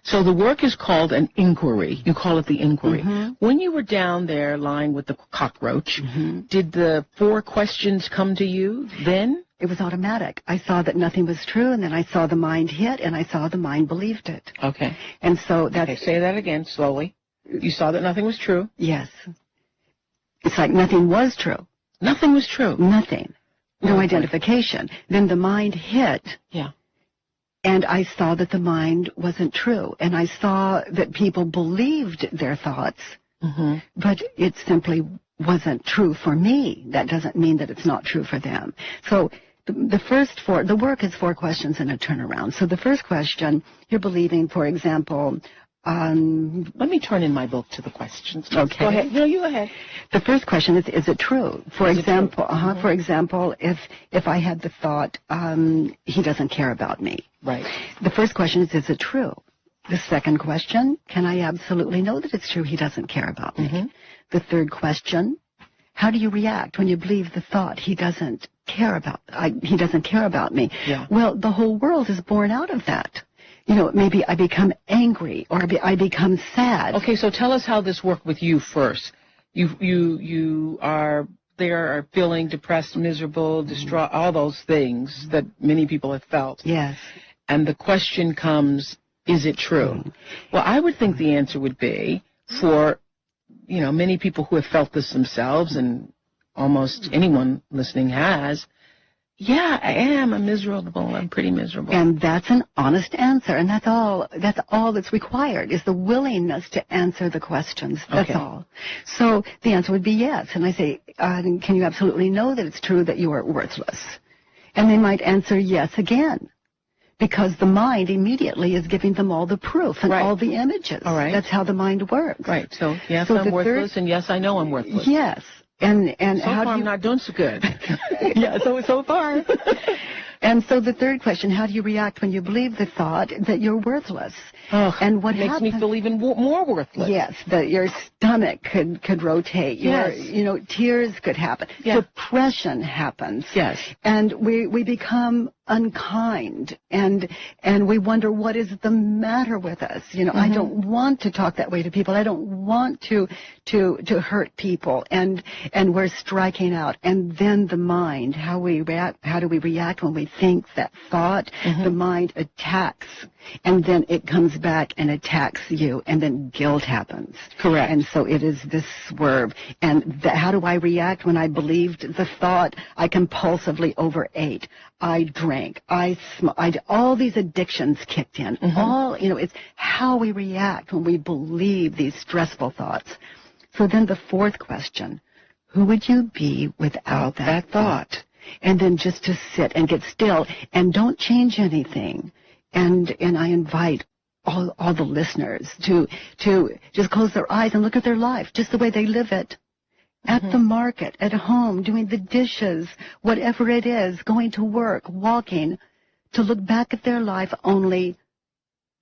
So the work is called an inquiry. You call it the inquiry. Mm-hmm. When you were down there lying with the cockroach, did the 4 questions come to you then? It was automatic. I saw that nothing was true, and then I saw the mind hit, and I saw the mind believed it. Okay. And so that's... Okay, say that again, slowly. You saw that nothing was true? Yes. It's like nothing was true. Nothing was true? Nothing. No identification. Then the mind hit. Yeah. And I saw that the mind wasn't true. And I saw that people believed their thoughts, but it simply wasn't true for me. That doesn't mean that it's not true for them. So the work is 4 questions and a turnaround. So the first question, you're believing, for example, let me turn in my book to the questions. Okay. Go ahead. No, you go ahead. The first question is it true? For example, for example, if I had the thought, he doesn't care about me. Right. The first question is it true? The second question, can I absolutely know that it's true he doesn't care about me? The third question, how do you react when you believe the thought he doesn't care about me? Yeah. Well, the whole world is born out of that. You know, maybe I become angry or I become sad. Okay, so tell us how this worked with you first. You are feeling depressed, miserable, distraught, all those things that many people have felt. Yes. And the question comes, is it true? Well, I would think the answer would be for, many people who have felt this themselves, and almost anyone listening has, yeah, I am. I'm miserable. I'm pretty miserable. And that's an honest answer, and that's all that's required is the willingness to answer the questions. That's all. So the answer would be yes. And I say, can you absolutely know that it's true that you are worthless? And they might answer yes again, because the mind immediately is giving them all the proof and all the images. All right. That's how the mind works. Right. So yes, I'm worthless, and yes, I know I'm worthless. Yes. And so how far do you... I'm not doing so good. Yeah, so far. And so the third question, how do you react when you believe the thought that you're worthless? Oh, and what makes me feel even more worthless. Yes, that your stomach could rotate. Yes. Tears could happen. Yeah. Depression happens. Yes. And we become unkind, and we wonder what is the matter with us. I don't want to talk that way to people. I don't want to hurt people, and we're striking out. And then the mind, how do we react when we think that thought? The mind attacks, and then it comes back and attacks you, and then guilt happens. Correct. And so it is this swerve. And how do I react when I believed the thought? I compulsively overate. I drank. All these addictions kicked in. It's how we react when we believe these stressful thoughts. So then the fourth question, who would you be without that thought? And then just to sit and get still and don't change anything. And I invite all the listeners to just close their eyes and look at their life just the way they live it. At the market, at home, doing the dishes, whatever it is, going to work, walking, to look back at their life, only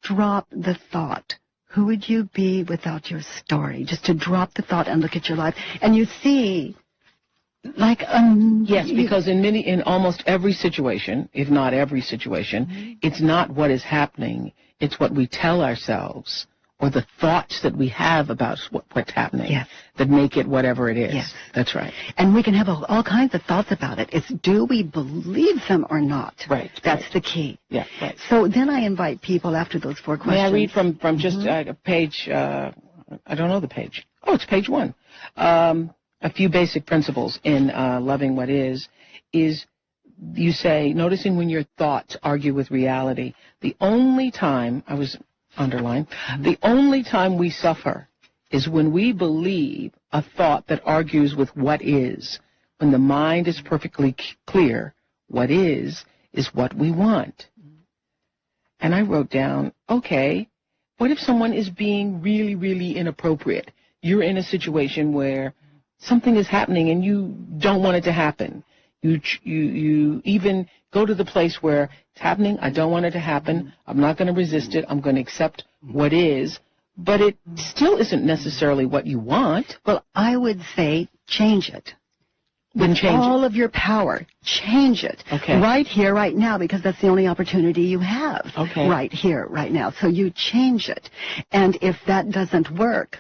drop the thought. Who would you be without your story? Just to drop the thought and look at your life. And you see, yes, because in almost every situation, if not every situation, it's not what is happening, it's what we tell ourselves, or the thoughts that we have about what's happening that make it whatever it is. Yes. That's right. And we can have all kinds of thoughts about it. It's do we believe them or not? Right. That's the key. Yeah, right. So then I invite people after those 4 questions. May I read from just a page, I don't know the page. Oh, it's page 1. A few basic principles in loving what is you say, noticing when your thoughts argue with reality. The only time, the only time we suffer is when we believe a thought that argues with what is. When the mind is perfectly clear, what is what we want. And I wrote down, okay, what if someone is being really, really inappropriate? You're in a situation where something is happening and you don't want it to happen. You even go to the place where it's happening. I don't want it to happen. I'm not going to resist it. I'm going to accept what is. But it still isn't necessarily what you want. Well, I would say change it. Then change all of your power. Change it. Okay. Right here, right now, because that's the only opportunity you have. Okay. Right here, right now. So you change it. And if that doesn't work,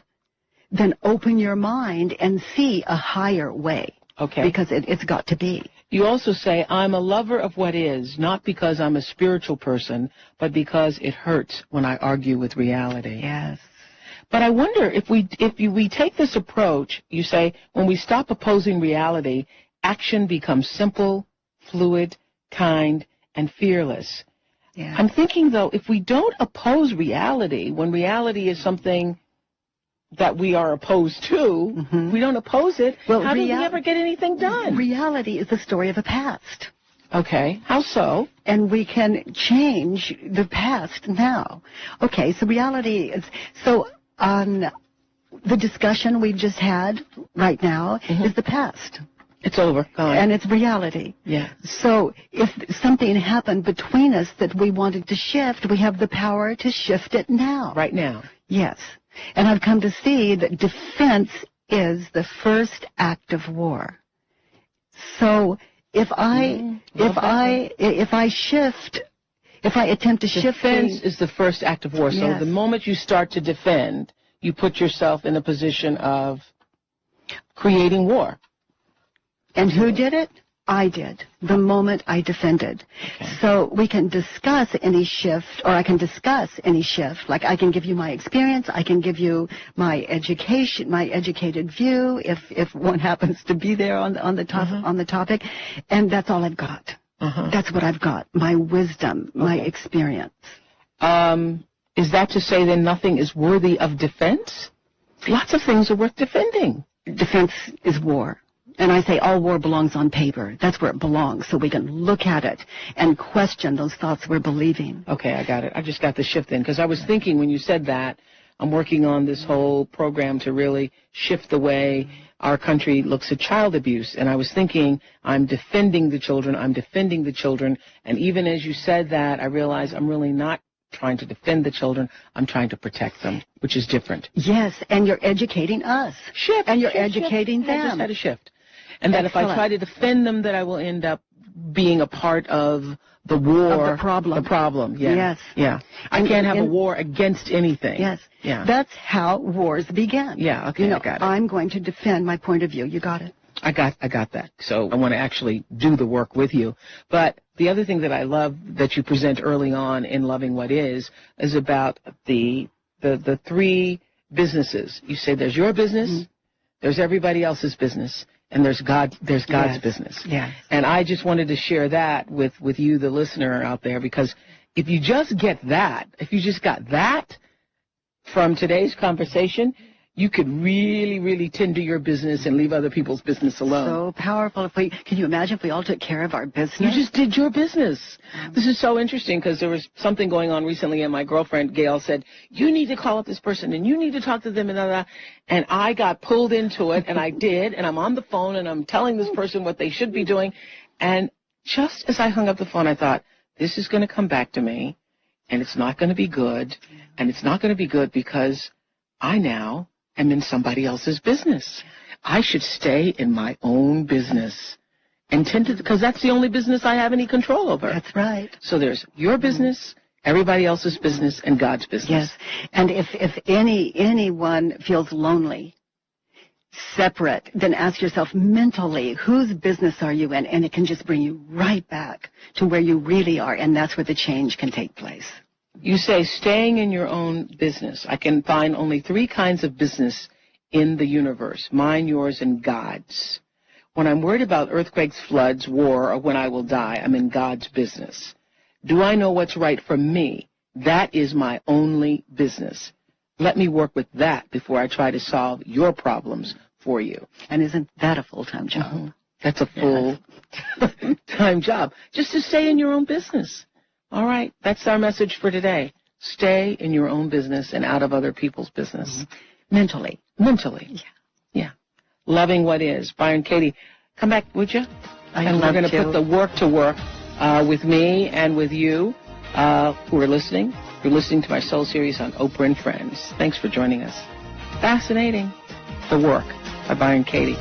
then open your mind and see a higher way. Okay. Because it's got to be. You also say, I'm a lover of what is, not because I'm a spiritual person, but because it hurts when I argue with reality. Yes. But I wonder if we take this approach, you say, when we stop opposing reality, action becomes simple, fluid, kind, and fearless. Yeah. I'm thinking, though, if we don't oppose reality, when reality is something that we are opposed to, we don't oppose it, how do we ever get anything done? Reality is the story of the past. Okay. How so? And we can change the past now. Okay, so reality is... So on the discussion we've just had right now is the past. It's over. Gone. And it's reality. Yeah. So if something happened between us that we wanted to shift, we have the power to shift it now. Right now. Yes. And I've come to see that defense is the first act of war. So if I attempt to shift defense is the first act of war. So Yes. the moment you start to defend, you put yourself in a position of creating war. And who did it? I did, the moment I defended. Okay. So we can discuss any shift, or I can discuss any shift. Like I can give you my experience, I can give you my education, my educated view, if one happens to be there on the topic, and that's all I've got. That's what I've got, my wisdom, my experience. Is that to say then nothing is worthy of defense? Lots of things are worth defending. Defense is war. And I say all war belongs on paper. That's where it belongs, so we can look at it and question those thoughts we're believing. Okay, I got it. I just got the shift in, because I was thinking when you said that, I'm working on this whole program to really shift the way our country looks at child abuse. And I was thinking, I'm defending the children, and even as you said that, I realized I'm really not trying to defend the children, I'm trying to protect them, which is different. Yes, and you're educating us. Shift. And you're shift, educating shift. them. I just had a shift. And that if I try to defend them, that I will end up being a part of the war. Of the problem. The problem, yeah. Yes. Yeah. I can't have a war against anything. Yes. Yeah. That's how wars begin. Yeah, okay, I got it. I'm going to defend my point of view. You got it? I got that. So I want to actually do the work with you. But the other thing that I love that you present early on in Loving What Is about the three businesses. You say there's your business, there's everybody else's business, and there's God's business. Yes. And I just wanted to share that with you, the listener out there, because if you just get that, if you just got that from today's conversation, you could really, really tend to your business and leave other people's business alone. So powerful. Can you imagine if we all took care of our business? You just did your business. This is so interesting because there was something going on recently, and my girlfriend, Gail, said, you need to call up this person, and you need to talk to them, and I got pulled into it, and I did, and I'm on the phone, and I'm telling this person what they should be doing, and just as I hung up the phone, I thought, this is going to come back to me, and it's not going to be good, and it's not going to be good because I now am in somebody else's business. I should stay in my own business and tend to, because that's the only business I have any control over. That's right. So there's your business, everybody else's business, and God's business. Yes. And if anyone feels lonely, separate, then ask yourself mentally, whose business are you in? And it can just bring you right back to where you really are, and that's where the change can take place. You say staying in your own business. I can find only 3 kinds of business in the universe, mine, yours, and God's. When I'm worried about earthquakes, floods, war, or when I will die, I'm in God's business. Do I know what's right for me? That is my only business. Let me work with that before I try to solve your problems for you. And isn't that a full-time job? That's a full-time job, just to stay in your own business. All right, that's our message for today. Stay in your own business and out of other people's business. Mentally. Yeah. Loving What Is. Byron Katie, come back, would you? And we're going to put the work to work with me and with you who are listening. You're listening to my Soul series on Oprah and Friends. Thanks for joining us. Fascinating. The Work by Byron Katie.